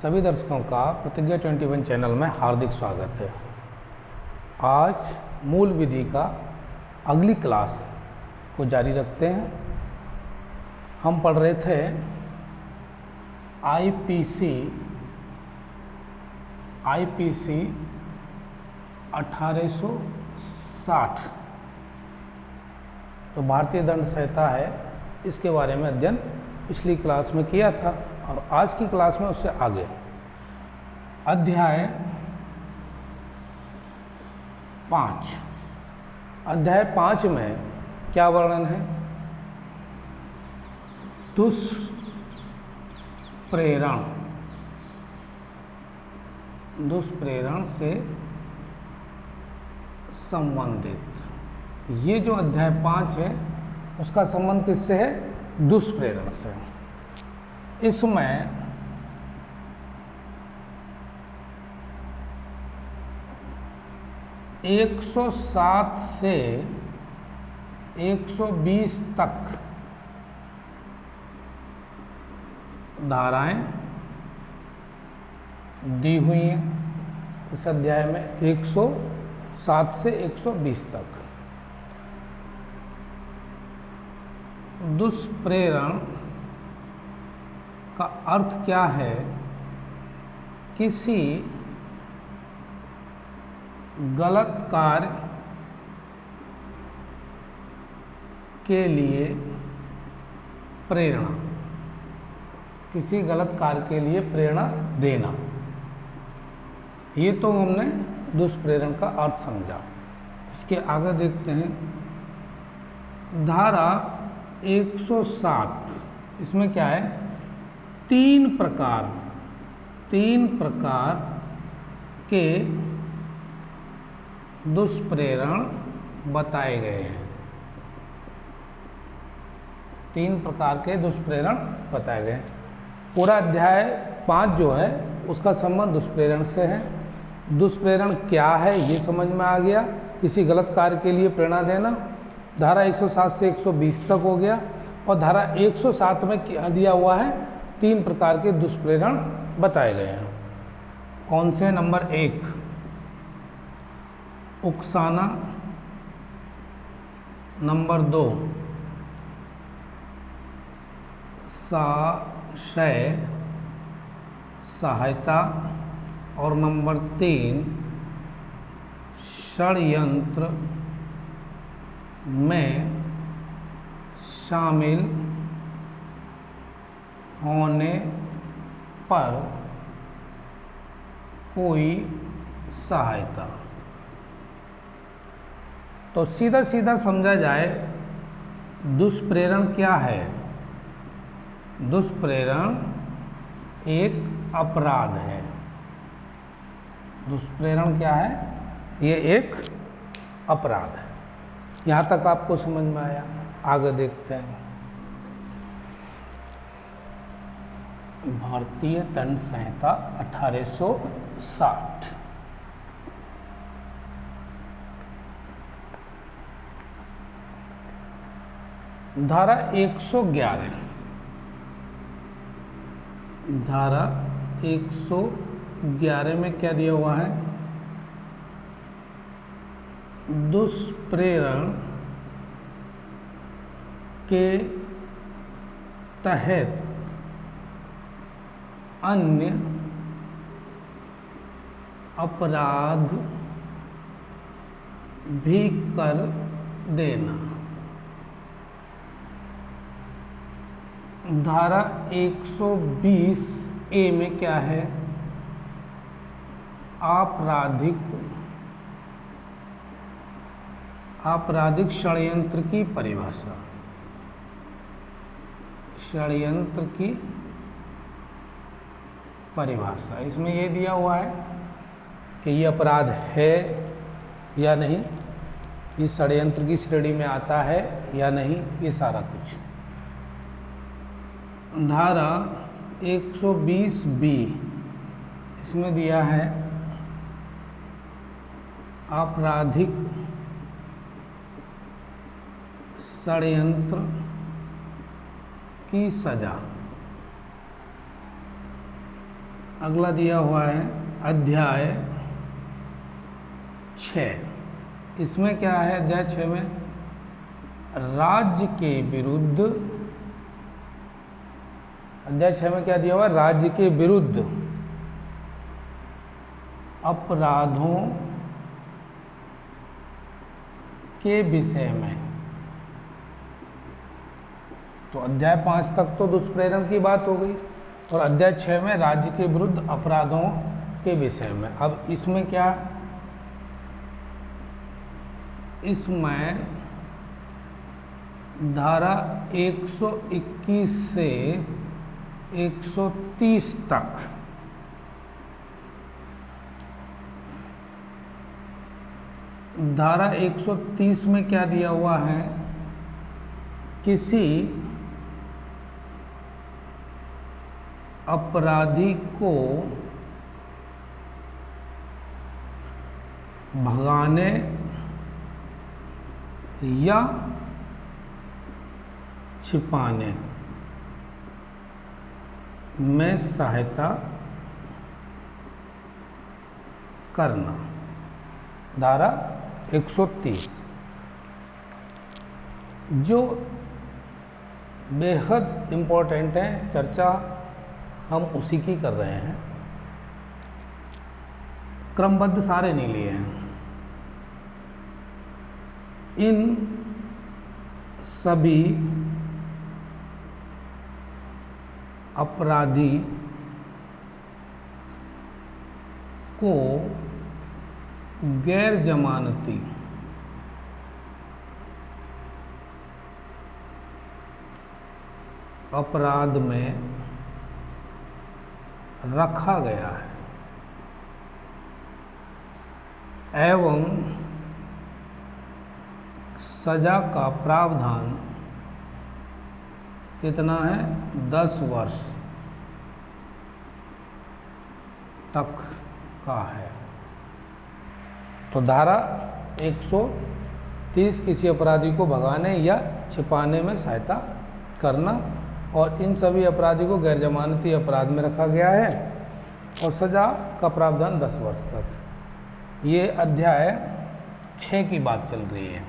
सभी दर्शकों का प्रतिज्ञा 21 चैनल में हार्दिक स्वागत है। आज मूल विधि का अगली क्लास को जारी रखते हैं। हम पढ़ रहे थे आईपीसी 1860 तो भारतीय दंड संहिता है, इसके बारे में अध्ययन पिछली क्लास में किया था और आज की क्लास में उससे आगे अध्याय 5 में क्या वर्णन है? दुष्प्रेरण से संबंधित ये जो अध्याय 5 है उसका संबंध किससे है? दुष्प्रेरण से। इसमें एक 107 से 120 तक धाराएं दी हुई हैं। इस अध्याय में 107 से 120 तक दुष्प्रेरण का अर्थ क्या है? किसी गलत कार्य के लिए प्रेरणा, किसी गलत कार्य के लिए प्रेरणा देना। ये तो हमने दुष्प्रेरण का अर्थ समझा। इसके आगे देखते हैं धारा 107। इसमें क्या है? तीन प्रकार के दुष्प्रेरण बताए गए हैं। 3 प्रकार के दुष्प्रेरण बताए गए हैं। पूरा अध्याय 5 जो है उसका संबंध दुष्प्रेरण से है। दुष्प्रेरण क्या है ये समझ में आ गया। किसी गलत कार्य के लिए प्रेरणा देना। धारा 107 से 120 तक हो गया। और धारा 107 में क्या दिया हुआ है? 3 प्रकार के दुष्प्रेरण बताए गए हैं। कौन से? नंबर 1 उकसाना, नंबर 2 साशय सहायता और नंबर 3 षड्यंत्र में शामिल होने पर कोई सहायता। तो सीधा सीधा समझा जाए दुष्प्रेरण क्या है? दुष्प्रेरण एक अपराध है। दुष्प्रेरण क्या है? ये एक अपराध है। यहाँ तक आपको समझ में आया? आगे देखते हैं। भारतीय दंड संहिता 1860। धारा 111 में क्या दिया हुआ है? दुष्प्रेरण के तहत अन्य अपराध भी कर देना। धारा 120A में क्या है? आपराधिक षड्यंत्र की परिभाषा। षड्यंत्र की परिभाषा इसमें ये दिया हुआ है कि ये अपराध है या नहीं, ये षड्यंत्र की श्रेणी में आता है या नहीं, ये सारा कुछ। धारा 120B इसमें दिया है आपराधिक षड्यंत्र की सजा। अगला दिया हुआ है अध्याय 6। इसमें क्या है? अध्याय 6 में राज्य के विरुद्ध, अध्याय 6 में क्या दिया हुआ है? राज्य के विरुद्ध अपराधों के विषय में। तो अध्याय 5 तक तो दुष्प्रेरण की बात हो गई और अध्याय 6 में राज्य के विरुद्ध अपराधों के विषय में। अब इसमें क्या? इसमें धारा 121 से 130 तक धारा 130 में क्या दिया हुआ है? किसी अपराधी को भगाने या छिपाने में सहायता करना। धारा 130 जो बेहद इम्पोर्टेंट है, चर्चा हम उसी की कर रहे हैं, क्रमबद्ध सारे नहीं लिए हैं। इन सभी अपराधी को गैर जमानती अपराध में रखा गया है एवं सजा का प्रावधान कितना है? 10 वर्ष तक का है। तो धारा 130 किसी अपराधी को भगाने या छिपाने में सहायता करना, और इन सभी अपराधी को गैर जमानती अपराध में रखा गया है और सजा का प्रावधान 10 वर्ष तक। ये अध्याय 6 की बात चल रही है।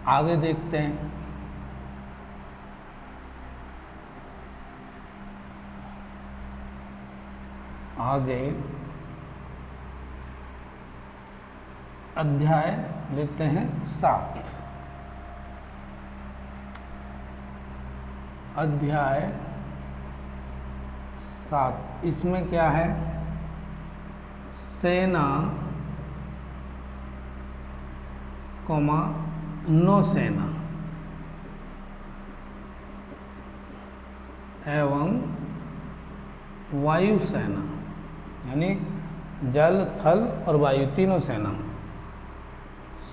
आगे देखते हैं। आगे अध्याय लेते हैं 7। अध्याय 7 इसमें क्या है? सेना कौमा नौसेना एवं वायुसेना, यानी जल, थल और वायु तीनों सेना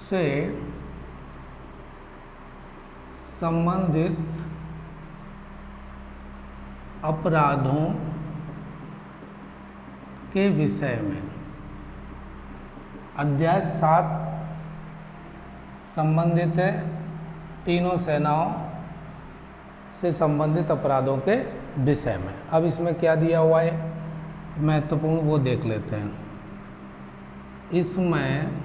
से संबंधित अपराधों के विषय में। अध्याय 7 संबंधित है तीनों सेनाओं से संबंधित अपराधों के विषय में। अब इसमें क्या दिया हुआ है महत्वपूर्ण, वो देख लेते हैं। इसमें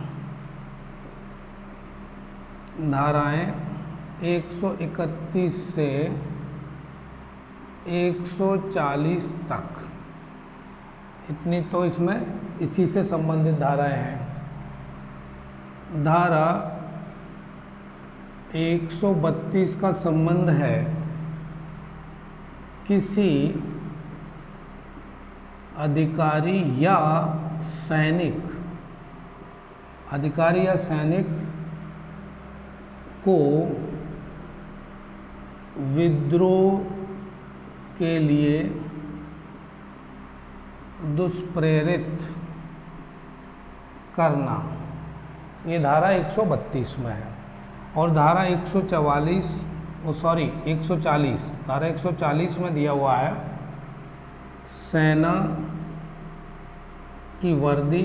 धाराएं 131 से 140 तक, इतनी तो इसमें इसी से संबंधित धाराएं हैं। धारा 132 का संबंध है किसी अधिकारी या सैनिक, अधिकारी या सैनिक को विद्रोह के लिए दुष्प्रेरित करना, ये धारा 132 में है। और धारा 140, धारा 140 में दिया हुआ है सेना की वर्दी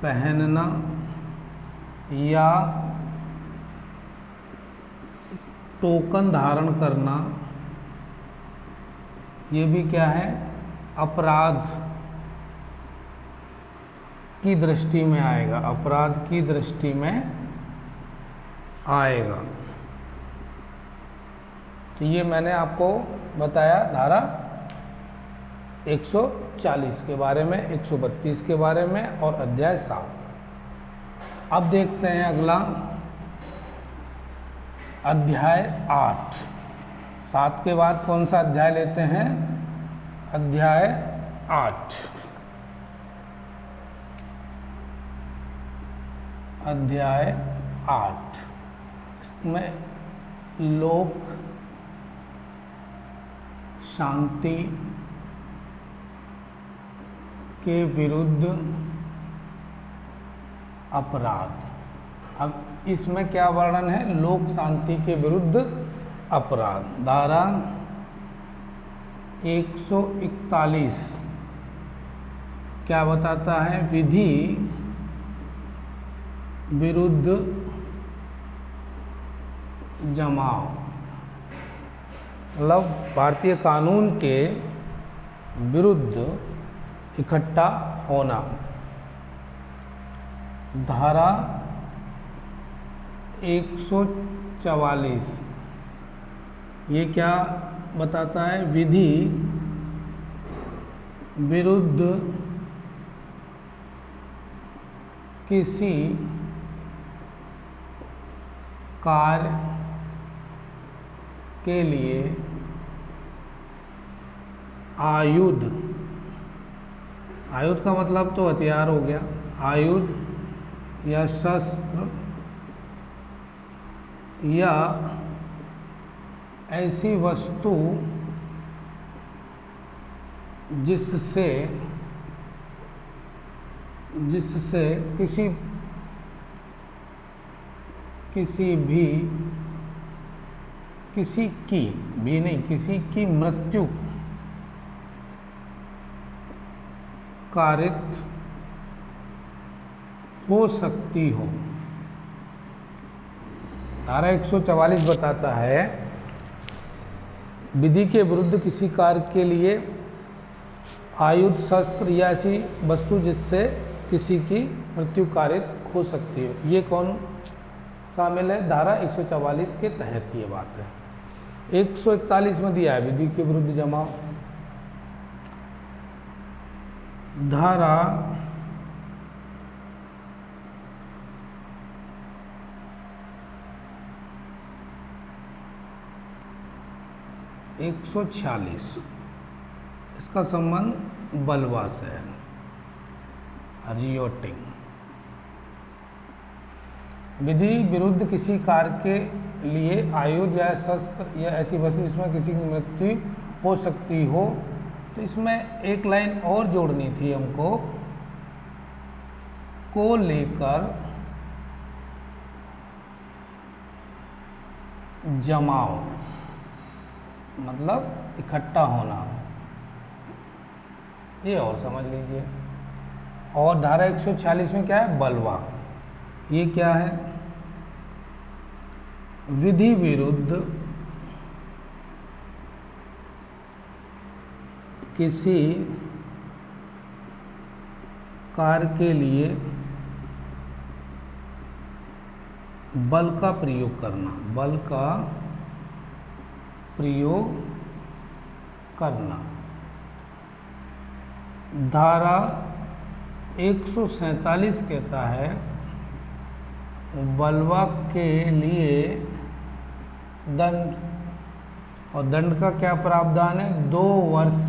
पहनना या टोकन धारण करना ये भी क्या है, अपराध की दृष्टि में आएगा, अपराध की दृष्टि में आएगा। तो ये मैंने आपको बताया धारा 140 के बारे में, 132 के बारे में और अध्याय 7। अब देखते हैं अगला अध्याय 8। 7 के बाद कौन सा अध्याय लेते हैं, अध्याय 8। अध्याय 8 इसमें लोक शांति के विरुद्ध अपराध। अब इसमें क्या वर्णन है, लोक शांति के विरुद्ध अपराध। धारा 141 क्या बताता है, विधि विरुद्ध जमाव, मतलब भारतीय कानून के विरुद्ध इकट्ठा होना। धारा 144 ये क्या बताता है, विधि विरुद्ध किसी कार्य के लिए आयुध, आयुध का मतलब तो हथियार हो गया, आयुध या शस्त्र या ऐसी वस्तु जिससे किसी की मृत्यु कारित हो सकती हो। धारा 144 बताता है विधि के विरुद्ध किसी कार्य के लिए आयुध, शस्त्र या ऐसी वस्तु जिससे किसी की मृत्यु कारित हो सकती हो। ये कौन शामिल है, धारा 144 के तहत ये बात है। 141 में दिया है विधि के विरुद्ध जमाव। धारा 146 इसका संबंध बलवा से है, रियोटिंग। विधि विरुद्ध किसी कार्य के लिए आयुध या शस्त्र या ऐसी वस्तु जिसमें किसी की मृत्यु हो सकती हो, तो इसमें एक लाइन और जोड़नी थी हमको, को लेकर जमाव, मतलब इकट्ठा होना, ये और समझ लीजिए। और धारा 146 में क्या है, बलवा। ये क्या है, विधि विरुद्ध किसी कार्य के लिए बल का प्रयोग करना, बल का प्रयोग करना। धारा 147 कहता है बलवा के लिए दंड, और दंड का क्या प्रावधान है, 2 वर्ष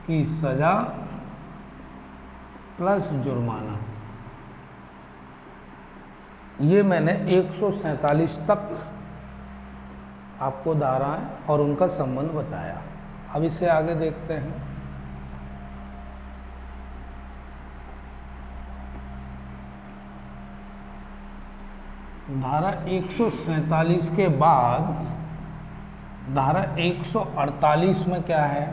की सजा प्लस जुर्माना। ये मैंने 147 तक आपको धाराएं और उनका संबंध बताया। अब इससे आगे देखते हैं। धारा 147 के बाद धारा 148 में क्या है,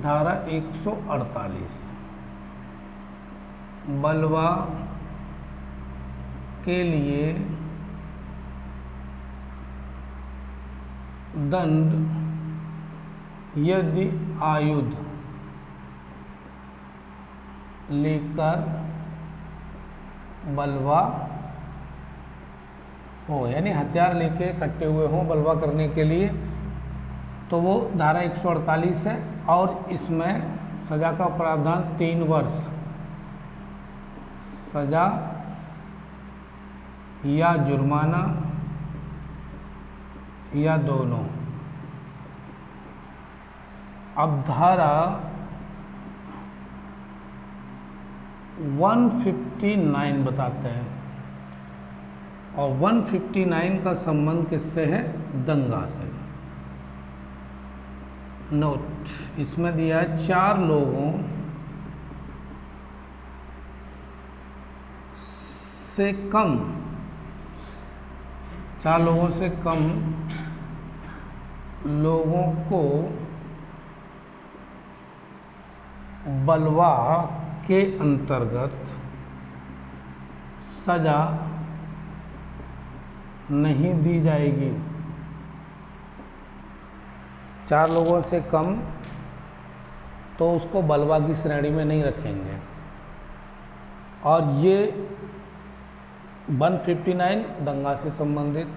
धारा 148 बलवा के लिए दंड यदि आयुध लेकर बलवा हो, यानी हथियार लेके इकट्ठे हुए हों बलवा करने के लिए, तो वो धारा 148 है। और इसमें सजा का प्रावधान 3 वर्ष सजा या जुर्माना या दोनों। अब धारा 159 बताते हैं, और 159 का संबंध किससे है? दंगा से। नोट, इसमें दिया है 4 लोगों से कम, 4 लोगों से कम लोगों को बलवा के अंतर्गत सजा नहीं दी जाएगी। 4 लोगों से कम तो उसको बलवा की श्रेणी में नहीं रखेंगे। और ये 159 दंगा से संबंधित।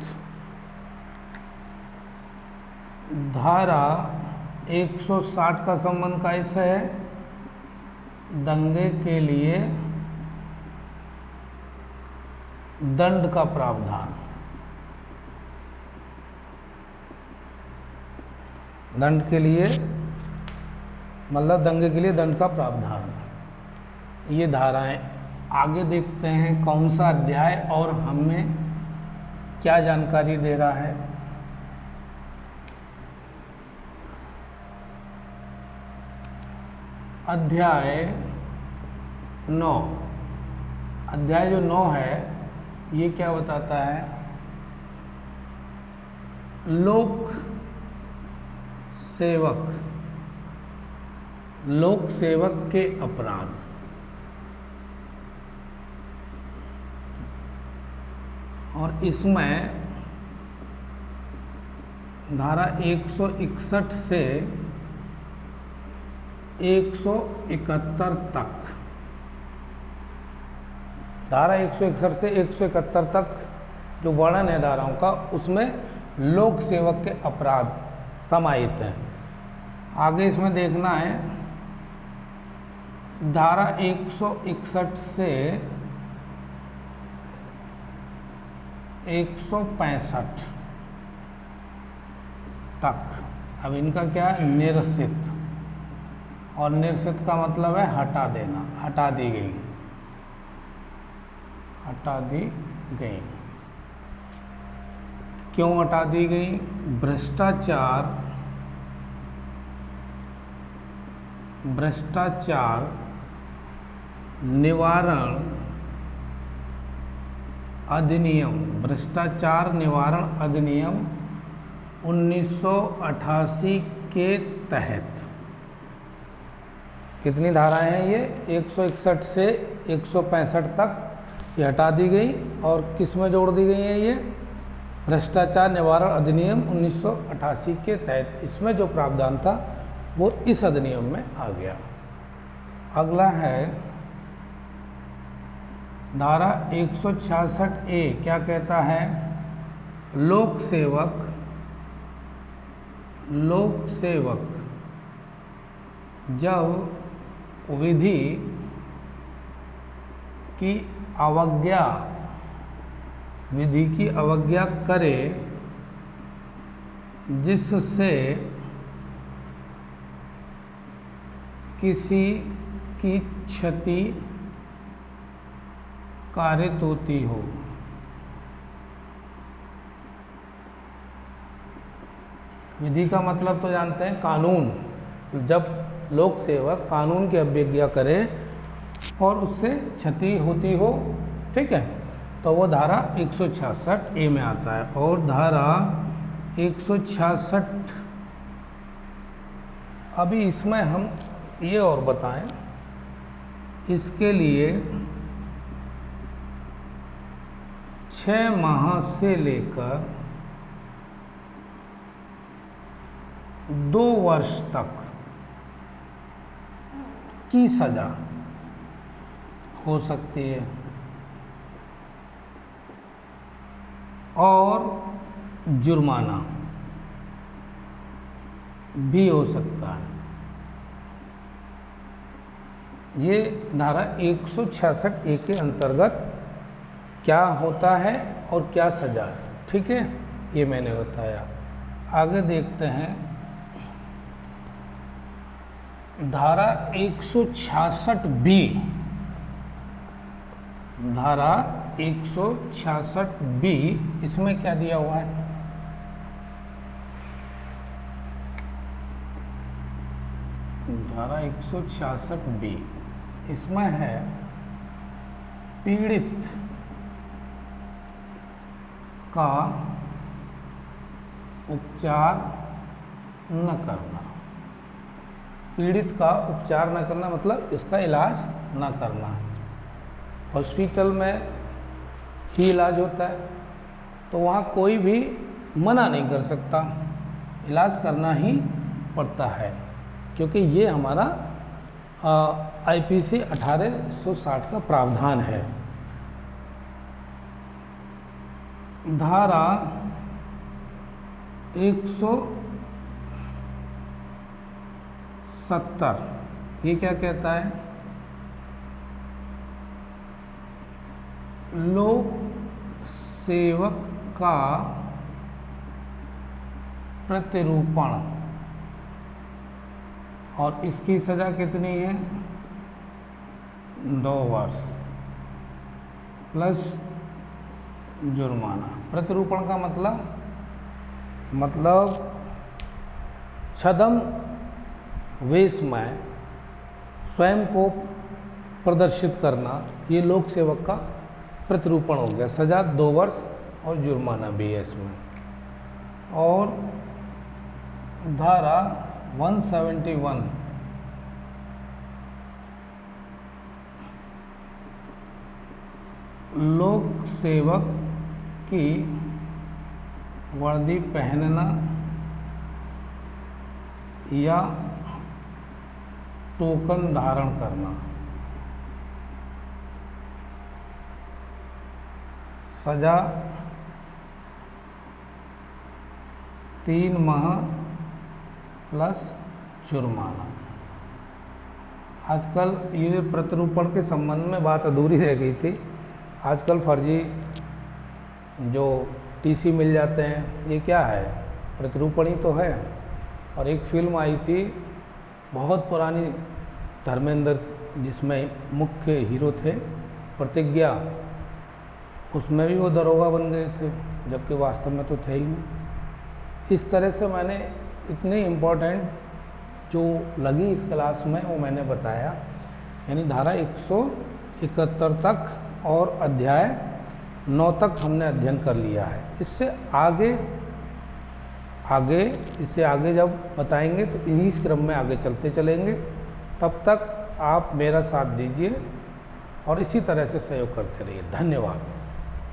धारा 160 का संबंध कैसे है? दंगे के लिए दंड का प्रावधान। दंड के लिए मतलब दंगे के लिए दंड का प्रावधान। ये धाराएं। आगे देखते हैं कौन सा अध्याय और हमें क्या जानकारी दे रहा है। अध्याय 9। अध्याय जो 9 है ये क्या बताता है? लोक सेवक के अपराध। और इसमें धारा 161 से 171 तक, धारा 161 से 171 तक जो वर्णन है धाराओं का, उसमें लोक सेवक के अपराध समाहित हैं। आगे इसमें देखना है धारा 161 से 165 तक। अब इनका क्या है? निरसित। और निरसित का मतलब है हटा देना, हटा दी गई, हटा दी गई। क्यों हटा दी गई? भ्रष्टाचार निवारण अधिनियम, भ्रष्टाचार निवारण अधिनियम 1988 के तहत। कितनी धाराएं हैं ये? 161 से 165 तक ये हटा दी गई। और किस में जोड़ दी गई है ये? भ्रष्टाचार निवारण अधिनियम 1988 के तहत। इसमें जो प्रावधान था वो इस अधिनियम में आ गया। अगला है धारा 166A। क्या कहता है? लोक सेवक जब विधि की अवज्ञा करे जिससे किसी की क्षति कारित होती हो, विधि का मतलब तो जानते हैं कानून। जब लोक सेवक कानून की अवज्ञा करे और उससे क्षति होती हो, ठीक है, तो वो धारा 166A में आता है। और धारा 166, अभी इसमें हम ये और बताएं, इसके लिए 6 माह से लेकर 2 वर्ष तक की सजा हो सकती है और जुर्माना भी हो सकता है। ये धारा 166A के अंतर्गत क्या होता है और क्या सजा है, ठीक है, ये मैंने बताया। आगे देखते हैं धारा 166B। धारा 166B, इसमें क्या दिया हुआ है? धारा 166B, इसमें है पीड़ित का उपचार न करना। पीड़ित का उपचार न करना मतलब इसका इलाज न करना। हॉस्पिटल में ही इलाज होता है तो वहाँ कोई भी मना नहीं कर सकता, इलाज करना ही पड़ता है, क्योंकि ये हमारा IPC 1860 का प्रावधान है। धारा 170 ये क्या कहता है? लोक सेवक का प्रतिरूपण, और इसकी सजा कितनी है? 2 वर्ष प्लस जुर्माना। प्रतिरूपण का मतलब छद्म वेश में स्वयं को प्रदर्शित करना, ये लोक सेवक का प्रतिरूपण हो गया। सजा 2 वर्ष और जुर्माना भी है इसमें। और धारा 171 लोक सेवक की वर्दी पहनना या टोकन धारण करना। सजा 3 माह प्लस जुर्माना। आजकल ये प्रतिरूपण के संबंध में बात अधूरी रह गई थी। आजकल फर्जी जो TC मिल जाते हैं, ये क्या है? प्रतिरूपण ही तो है। और एक फिल्म आई थी बहुत पुरानी, धर्मेंद्र जिसमें मुख्य हीरो थे, प्रतिज्ञा, उसमें भी वो दरोगा बन गए थे, जबकि वास्तव में तो थे ही नहीं। इस तरह से मैंने इतनी इम्पोर्टेंट जो लगी इस क्लास में वो मैंने बताया। यानी धारा 171 तक और अध्याय 9 तक हमने अध्ययन कर लिया है। इससे आगे जब बताएंगे तो इस क्रम में आगे चलते चलेंगे। तब तक आप मेरा साथ दीजिए और इसी तरह से सहयोग करते रहिए। धन्यवाद।